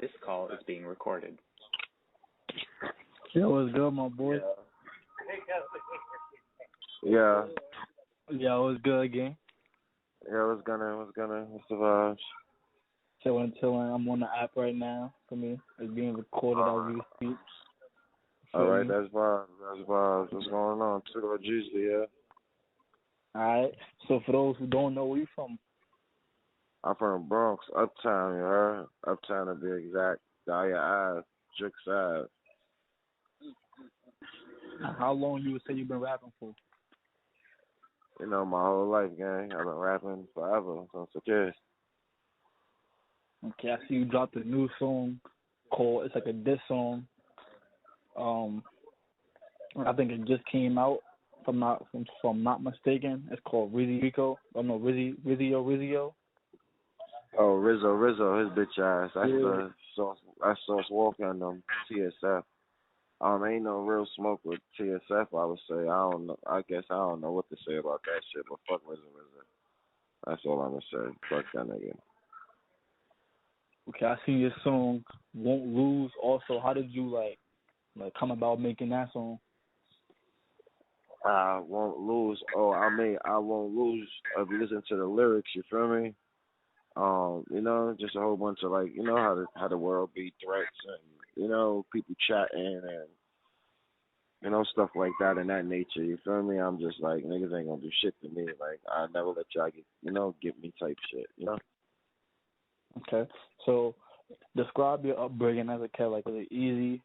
This call is being recorded. Yo, what's good, my boy? Yeah. Yeah, what's good again? Yeah, what's the vibes? Chilling. I'm on the app right now. For me, it's being recorded as we speak. All right, that's vibes. What's going on? 2DoorGzzly, yeah. All right. So for those who don't know, where you from? I'm from the Bronx, Uptown, you heard? Uptown to be exact. Dyer Ave, Drix Ave. How long you would say you've been rapping for? You know, my whole life, gang. I've been rapping forever since a kid. Okay, I see you dropped a new song called, it's like a diss song. I think it just came out, if I'm not mistaken. It's called Rizzy Rico. Oh no, Rizzo. Oh, Rizzo, his bitch ass. That's Sauce Walker and TSF. Ain't no real smoke with TSF, I would say. I don't know. I guess I don't know what to say about that shit, but fuck Rizzo. That's all I'm gonna say. Fuck that nigga. Okay, I seen your song Won't Lose. Also, how did you like come about making that song? I won't lose. I won't lose if you listen to the lyrics, you feel me? You know, just a whole bunch of like, you know how the world be threats and, you know, people chatting and, you know, stuff like that in that nature, you feel me? I'm just like, niggas ain't gonna do shit to me. Like, I never let y'all get me type shit, you know? Okay. So describe your upbringing as a kid. Like, was it easy?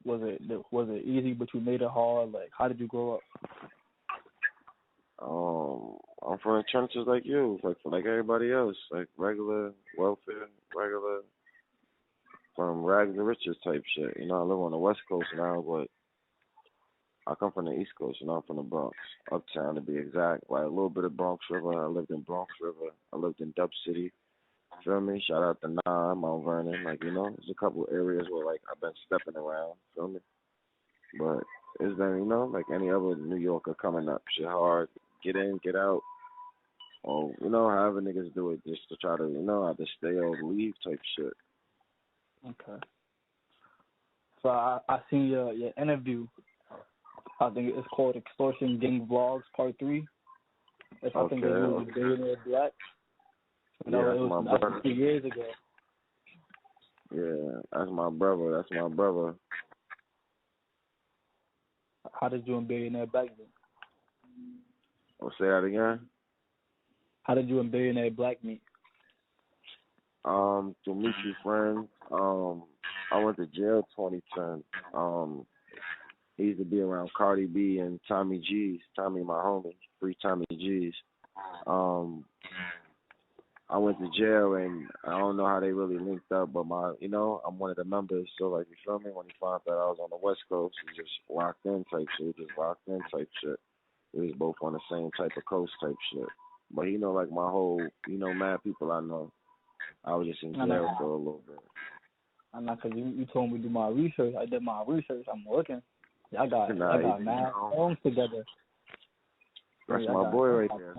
Was it easy but you made it hard? Like, how did you grow up? I'm from the trenches like you, like everybody else, like regular welfare, from rags to riches type shit. You know, I live on the West Coast now, but I come from the East Coast. You know, I'm from the Bronx, Uptown to be exact. Like a little bit of Bronx River. I lived in Bronx River. I lived in Dub City. Feel me? Shout out to Mount Vernon. Like, you know, there's a couple areas where like I've been stepping around. Feel me? But it's been, you know, like any other New Yorker coming up, shit hard. Get in, get out. Or, you know, however niggas do it just to try to, you know, either stay or leave type shit. Okay. So I seen your interview. I think it's called Extortion Gang Vlogs Part 3. I think it was with Billionaire Black. Yeah, it was my brother. 2 years ago. Yeah, that's my brother. How did you and Billionaire Black meet? I'll say that again. How did you and Billionaire Black meet? To mutual friends. I went to jail 2010. He used to be around Cardi B and Tommy G's. Tommy, my homie, free Tommy G's. I went to jail and I don't know how they really linked up, but I'm one of the members. So like, you feel me? When he found out I was on the West Coast, he just locked in type shit. We was both on the same type of coast type shit. But he know like my whole, mad people I know. I was just in jail for a little bit. I know, because you told me to do my research. I did my research. I'm looking. I got mad songs together. That's my boy right there.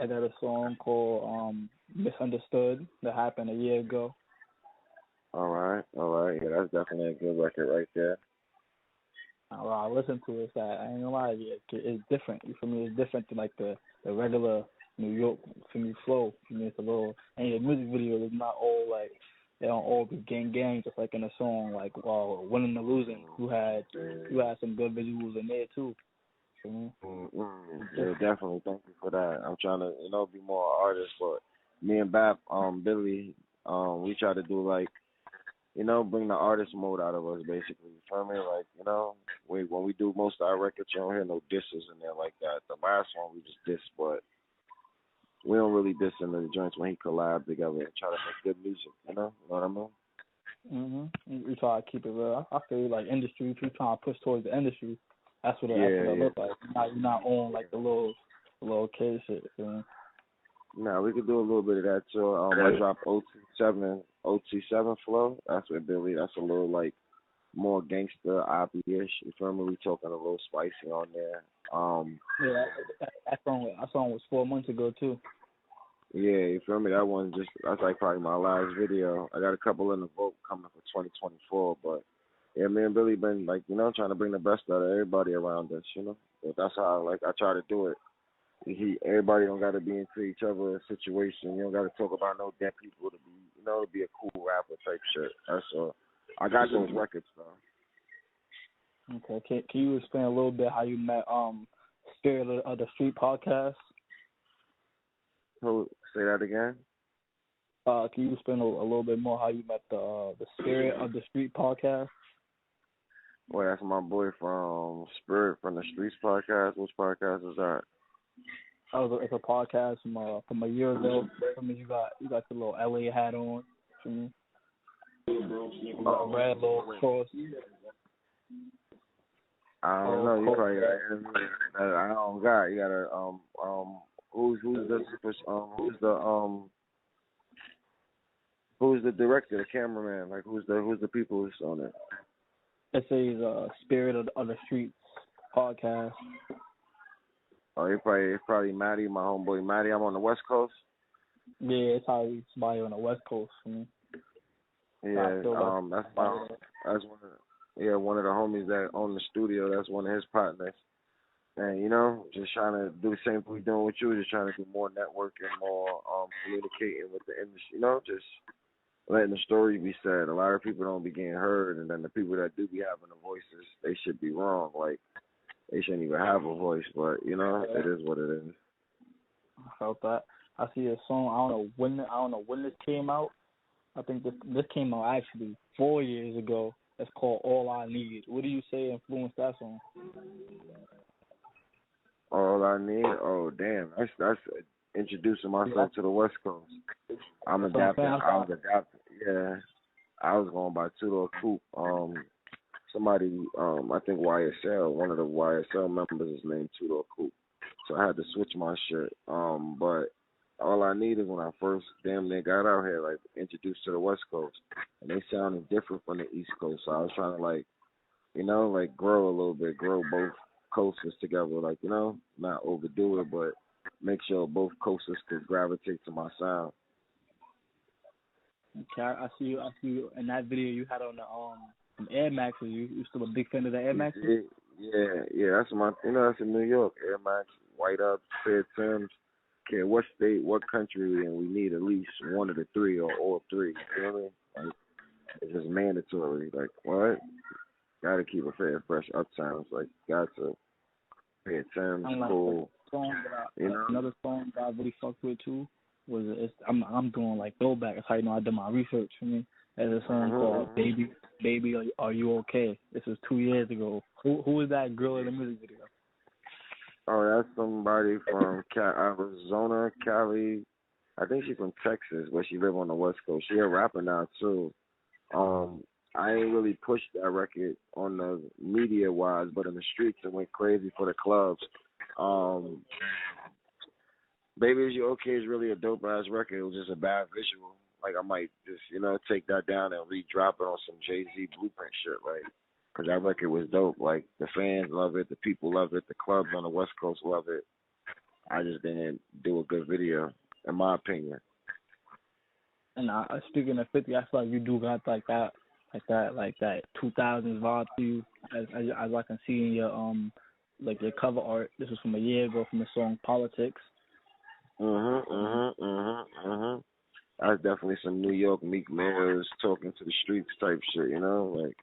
I got a song called Misunderstood that happened a year ago. All right. Yeah, that's definitely a good record right there. I listened to it. I ain't gonna lie, it's different. For me, it's different to like the regular New York for me flow. For me, it's a little. And the music video is not all like they don't all be gang just like in a song like Winning or Losing. You had some good visuals in there too. Yeah, definitely. Thank you for that. I'm trying to be more artist, but me and Bap Billy we try to do like bring the artist mode out of us, basically. You feel me? Like, when we do most of our records, you don't hear no disses in there like that. The last one, we just diss, but we don't really diss in the joints when he collab together and try to make good music, you know what I mean? We try to keep it real. I feel like industry, if you trying to push towards the industry, that's what it looks like. You're not on like the little kid shit, you know? Nah, we could do a little bit of that too. I dropped OT7 flow. That's what Billy. That's a little like more gangster, ish. You feel me? We talking a little spicy on there. Yeah, that song was 4 months ago too. Yeah, you feel me? That's like probably my last video. I got a couple in the vote coming for 2024, but yeah, me and Billy been like, trying to bring the best out of everybody around us. But that's how I try to do it. Everybody don't got to be into each other's situation. You don't got to talk about no dead people to be a cool rapper type shit. That's all. I got those records though. Okay, can you explain a little bit how you met Spirit of the Street podcast? So say that again. Can you explain a little bit more how you met the Spirit of the Street podcast? Boy, that's my boy from Spirit from the Streets podcast. Which podcast is that? It's a podcast from a year ago. I mean, you got the little LA hat on. You got a red little cross. I don't know. You probably I don't got. You gotta who's the director, the cameraman? Like who's the people who's on it? It says Spirit of the Streets podcast. Oh, it's probably Matty, my homeboy Matty. I'm on the West Coast. Yeah, it's how somebody on the West Coast for me. Yeah, that's one of the homies that own the studio. That's one of his partners. And just trying to do the same thing we're doing with you. Just trying to do more networking, more communicating with the industry. Just letting the story be said. A lot of people don't be getting heard, and then the people that do be having the voices, they should be wrong. Like they shouldn't even have a voice, but it is what it is. I felt that. I see a song. I don't know when this came out. I think this came out actually 4 years ago. It's called All I Need. What do you say influenced that song? All I Need? Oh, damn. That's introducing myself to the West Coast. I was adapting. Yeah. I was going by 2DoorGzzly. Somebody, I think YSL, one of the YSL members is named 2DoorGzzly. So I had to switch my shit. But all I need is when I first damn near got out here, like introduced to the West Coast, and they sounded different from the East Coast. So I was trying to grow a little bit, grow both coasts together, not overdo it, but make sure both coasts could gravitate to my sound. Okay, I see you in that video you had on the Air Maxes. You still a big fan of the Air Maxes? Yeah. That's that's in New York. Air Max, white up, pair Timbs. Care what state, what country, and we need at least one of the three or all three. You know what I mean? Like, it's just mandatory. Like, what? Gotta keep it fair, fresh uptown. It's like, got to pay Timbs, cool. Another song that I really fucked with too was I'm doing like throwback. That's how I did my research for me. There's a song called Baby, Are You Okay? This was 2 years ago. Who is that girl in the music video? Oh, that's somebody from Arizona, Cali. I think she's from Texas, but she live on the West Coast. She a rapper now too. I ain't really pushed that record on the media wise, but in the streets it went crazy for the clubs. Baby Is You Okay is really a dope ass record. It was just a bad visual. Like I might just take that down and re-drop it on some Jay-Z Blueprint shit, like. Because that record was dope. Like, the fans love it, the people love it, the clubs on the West Coast love it. I just didn't do a good video, in my opinion. And speaking of 50, I feel like you do got like that 2000s vibe to you, as I can see in your your cover art. This was from a year ago from the song Politics. That's definitely some New York Meek Millers talking to the streets type shit, like.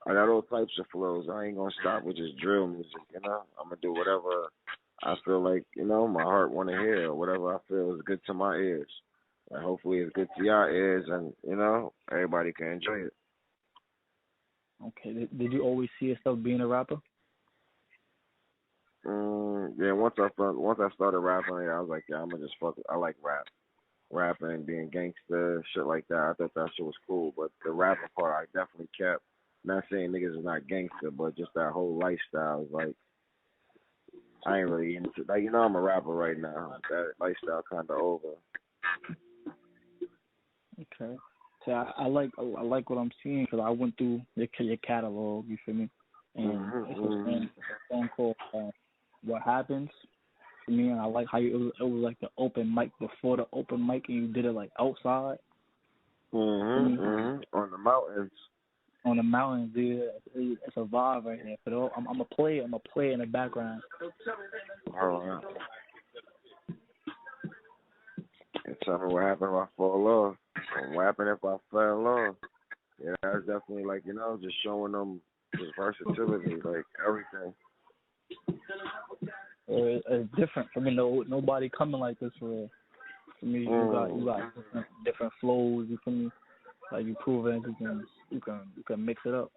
I got all types of flows. I ain't gonna stop with just drill music, I'm gonna do whatever I feel like, my heart wanna hear, or whatever I feel is good to my ears. And hopefully it's good to your ears, and everybody can enjoy it. Okay. Did you always see yourself being a rapper? Yeah. Once I started rapping, I was like, I'm gonna just fuck it. I like rapping, being gangster, shit like that. I thought that shit was cool, but the rapping part I definitely kept. Not saying niggas is not gangster, but just that whole lifestyle is like, I ain't really into, I'm a rapper right now. That lifestyle kind of over. Okay. So I like what I'm seeing because I went through your catalog, you feel me? And it's a song called What Happens. for me, and I like how it was like the open mic before the open mic, and you did it like outside. On the mountains. On the mountains, dude. It's a vibe right here. But I'm gonna play it. I'm gonna play it in the background. All right. And tell me what happened if I fall off. And what happened if I fell off. Yeah, that's definitely like, you know, just showing them just versatility, like everything. It's different for me. Nobody coming like this for real. For me, you got different flows. You feel me? Like you proving you can mix it up.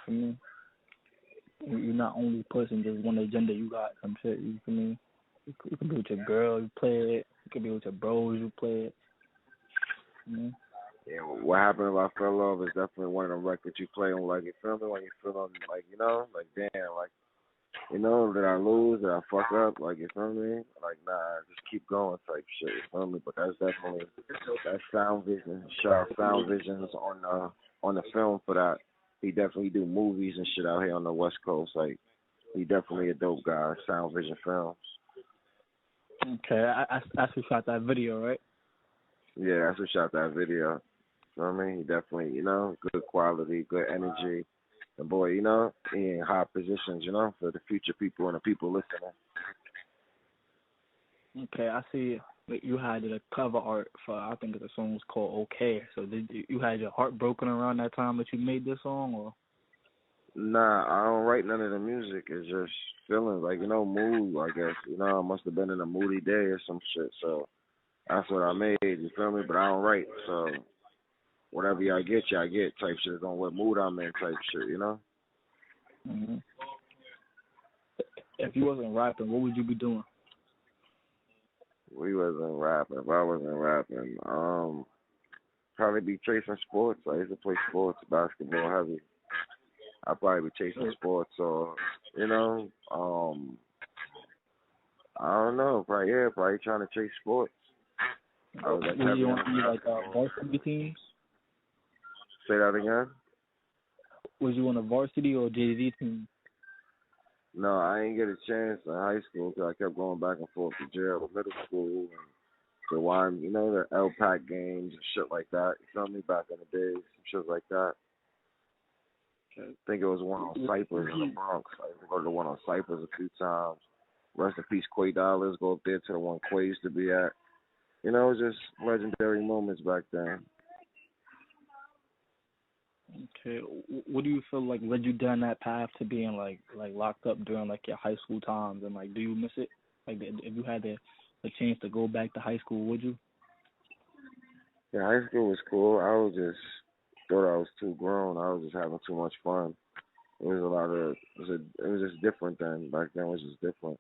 For me, you're not only pushing just one agenda. You got some shit. You feel me? You can be with your girl. You play it. You can be with your bros. You play it. Yeah, what happened if I fell off is definitely one of them records you play on, like, you feel me? When you feel on, like, you know, like, damn, like, you know, did I lose? Did I fuck up? Like, you feel me? Like, nah, just keep going type shit, you feel me? But that's definitely, that's Sound Vision. Shout out Sound Vision's on the film for that. He definitely do movies and shit out here on the West Coast. Like, he definitely a dope guy, Sound Vision Films. Okay, I who shot that video, right? Yeah, that's who shot that video. You know what I mean? He definitely, you know, good quality, good energy. And boy, you know, he in high positions, you know, for the future people and the people listening. Okay, I see you had the cover art for, I think the song was called Okay. So did you had your heart broken around that time that you made this song, or? Nah, I don't write none of the music. It's just feelings, like, you know, mood, I guess. You know, I must have been in a moody day or some shit, so that's what I made, you feel me? But I don't write, so whatever y'all get type shit. It's on what mood I'm in type shit, you know? Mm-hmm. If you wasn't rapping, what would you be doing? We wasn't rapping. If I wasn't rapping, probably be chasing sports. I used to play sports, basketball heavy. I'd probably be chasing sports, or, you know, I don't know, probably trying to chase sports. I was like, would you want to be like varsity teams? Say that again? Was you on a varsity or JV team? No, I ain't get a chance in high school because I kept going back and forth to jail, middle school, and the one, you know, the LPAC games and shit like that. You feel me? Back in the days, some shit like that. I think it was one on Cypress in the Bronx. I used to go to the one on Cypress a few times. Rest in peace, Quay Dollars. Go up there to the one Quay used to be at. You know, it was just legendary moments back then. Okay, what do you feel like led you down that path to being like locked up during like your high school times, and like do you miss it? Like if you had the chance to go back to high school, would you? Yeah, high school was cool. I was just thought I was too grown. I was just having too much fun. It was a lot of it was just different then. Back then it was just different.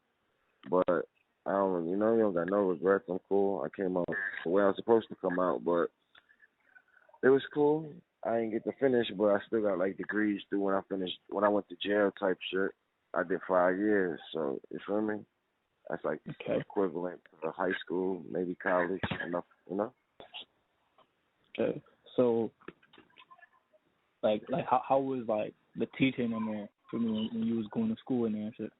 But I don't, you know, you don't got no regrets. I'm cool. I came out the way I was supposed to come out, but it was cool. I didn't get to finish, but I still got like degrees through when I went to jail type shit. I did 5 years, so you feel me? That's like equivalent to high school, maybe college, enough, you know? Okay. So like how was like the teaching in there for me when you was going to school in there and shit?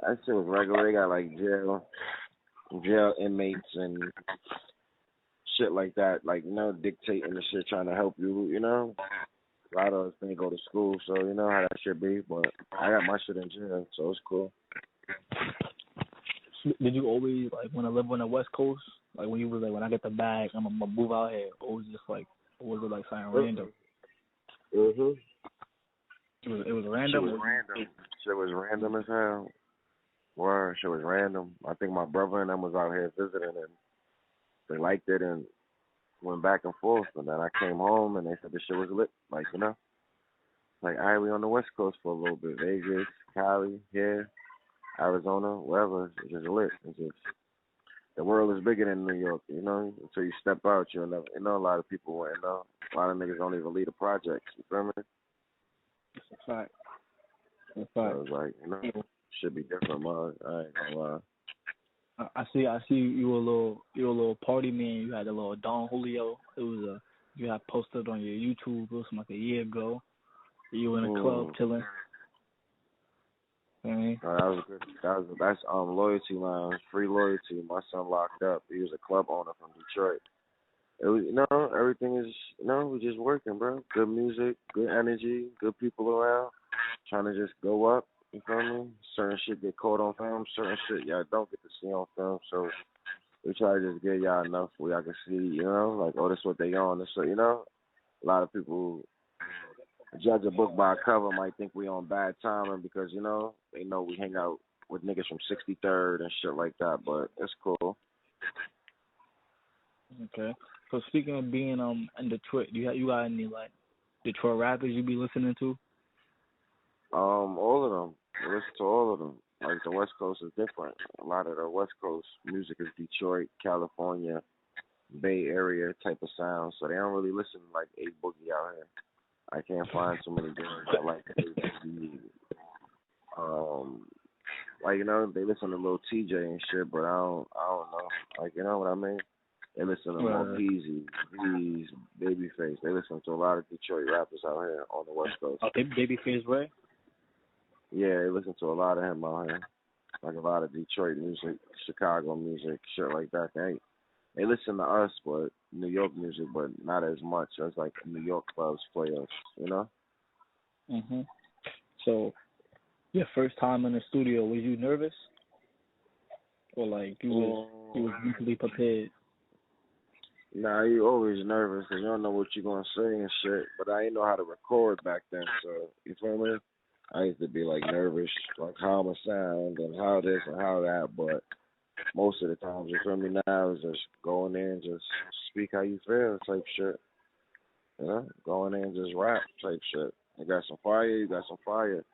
That shit was regular. They got like jail inmates and shit like that, like, you know, dictating the shit, trying to help you, you know. A lot of us didn't go to school, so you know how that shit be. But I got my shit in jail, so it's cool. Did you always like want to live on the West Coast? Like when you was like, when I get the bag, I'm gonna move out here, or was it just like, or was it like something random? Mhm. It was random. Shit was random as hell. Word, shit was random. I think my brother and them was out here visiting, and they liked it and went back and forth. And then I came home and they said the shit was lit. Like, you know, like, all right, we on the West Coast for a little bit. Vegas, Cali, here, Arizona, wherever. It's just lit. It's just, the world is bigger than New York, you know. Until you step out, you'll never, you know, a lot of people won't know. A lot of niggas don't even lead the projects, you feel me? It's a fact. So it's like, you know, should be different, man. I ain't gonna lie. I see you a little party man. You had a little Don Julio. It was you had posted on your YouTube. It was like a year ago. You were in a club chilling. Mm-hmm. That was good. That's Loyalty Lounge, free loyalty. My son locked up. He was a club owner from Detroit. It was, everything is, we're just working, bro. Good music, good energy, good people around, trying to just go up. You feel me? Certain shit get caught on film, certain shit y'all don't get to see on film. So we try to just get y'all enough where y'all can see, like, oh, this what they on. This what, a lot of people judge a book by a cover might think we on bad timing because, they know we hang out with niggas from 63rd and shit like that, but it's cool. Okay. So speaking of being in Detroit, you got any like Detroit rappers you be listening to? All of them. I listen to all of them. Like the West Coast is different. A lot of the West Coast music is Detroit, California, Bay Area type of sound. So they don't really listen to like A Boogie out here. I can't find so many girls that like A Boogie. Like they listen to Lil TJ and shit, but I don't know. Like you know what I mean? They listen to more Peasy, V's, Babyface. They listen to a lot of Detroit rappers out here on the West Coast. Okay, Babyface, right? Yeah, they listen to a lot of him out here. Like a lot of Detroit music, Chicago music, shit like that. They listen to us, but New York music, but not as much as like New York clubs play us, Mhm. So, your first time in the studio, was you nervous, or like you was mentally prepared? Nah, you always nervous because you don't know what you're gonna say and shit. But I didn't know how to record back then, so you feel me? I used to be like nervous, like how I'ma sound and how this and how that. But most of the times, you feel me? Now is just going in and just speak how you feel type shit. Going in and just rap type shit. You got some fire, you got some fire.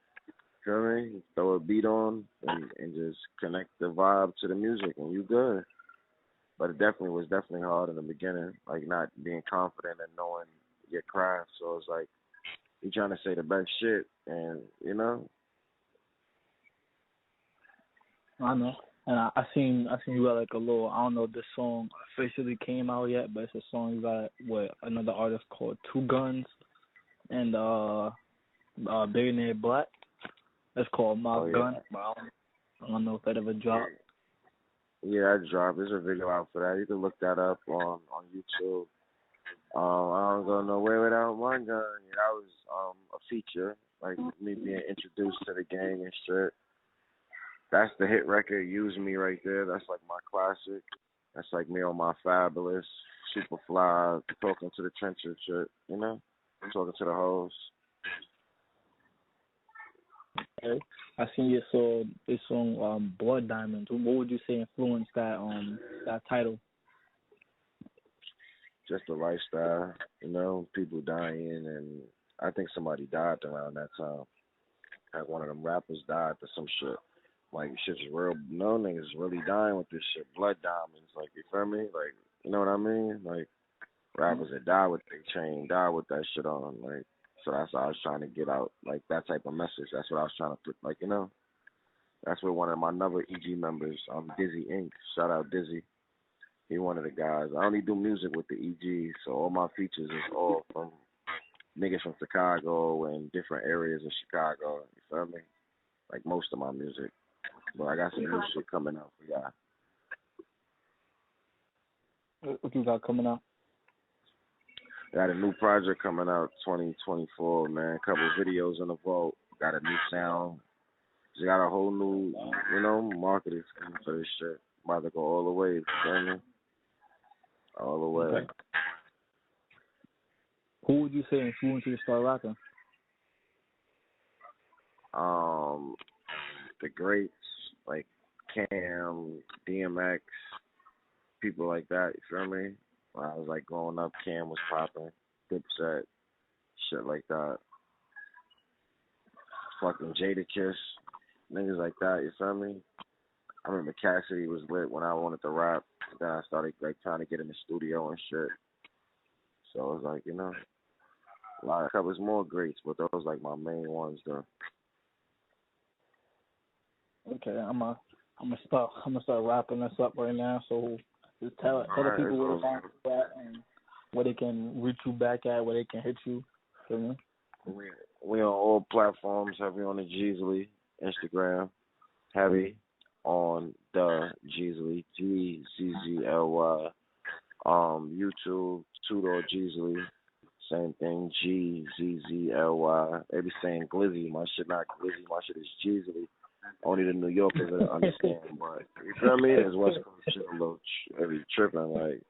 Feel me? You throw a beat on and just connect the vibe to the music, and you good. But it was definitely hard in the beginning, like not being confident and knowing your craft. So it's like you trying to say the best shit, and I know, and I seen you got like a little. I don't know if this song officially came out yet, but it's a song you got with another artist called 2Guns and Billionaire Black. It's called My Gun. But I don't know if that ever dropped. Yeah, that dropped. There's a video out for that. You can look that up on YouTube. I don't go nowhere without my gun. Yeah, that was a feature, like me being introduced to the gang and shit. That's the hit record, Use Me right there. That's like my classic. That's like me on my Fabulous, Superfly, talking to the trenches shit, talking to the hoes. Okay. I seen this song Blood Diamonds. What would you say influenced that title? Just the lifestyle, people dying, and I think somebody died around that time. Like one of them rappers died or some shit. Like shit's real. No niggas really dying with this shit. Blood diamonds, like you feel me? Like you know what I mean? Like rappers that die with their chain, die with that shit on. Like so that's what I was trying to get out. Like that type of message. That's what I was trying to put. Like that's where one of my another EG members, Dizzy Inc. Shout out Dizzy. He one of the guys. I only do music with the EG, so all my features is all from niggas from Chicago and different areas of Chicago. You feel me? Like most of my music. But I got some new shit coming out for y'all. What you got coming out? Got a new project coming out 2024, man. Couple videos in the vault. Got a new sound. Just got a whole new, marketing scheme for this shit. About to go all the way, you feel me? All the way. Okay. Who would you say influenced you to start rapping? The greats like Cam, DMX, people like that. You feel me? When I was like growing up, Cam was popping, Dipset, shit like that. Fucking Jadakiss, niggas like that. You feel me? I remember Cassidy was lit when I wanted to rap. Then I started like trying to get in the studio and shit. So it was like a lot of covers more greats, but those like my main ones though. Okay, I'm gonna start wrapping this up right now. So just tell the people where to find you at and where they can reach you back at, where they can hit you. Feel me? We on all platforms. Heavy on the Zzly. Instagram, heavy on the Gzzly, GZZLY. YouTube, 2DoorGzzly, same thing, GZZLY. They be saying Glizzy. My shit not Glizzy. My shit is Gzzly. Only the New Yorkers that understand. But you feel me? It's West Coast shit a little tripping. Like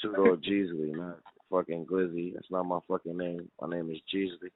2DoorGzzly, not fucking Glizzy. That's not my fucking name. My name is Gzzly.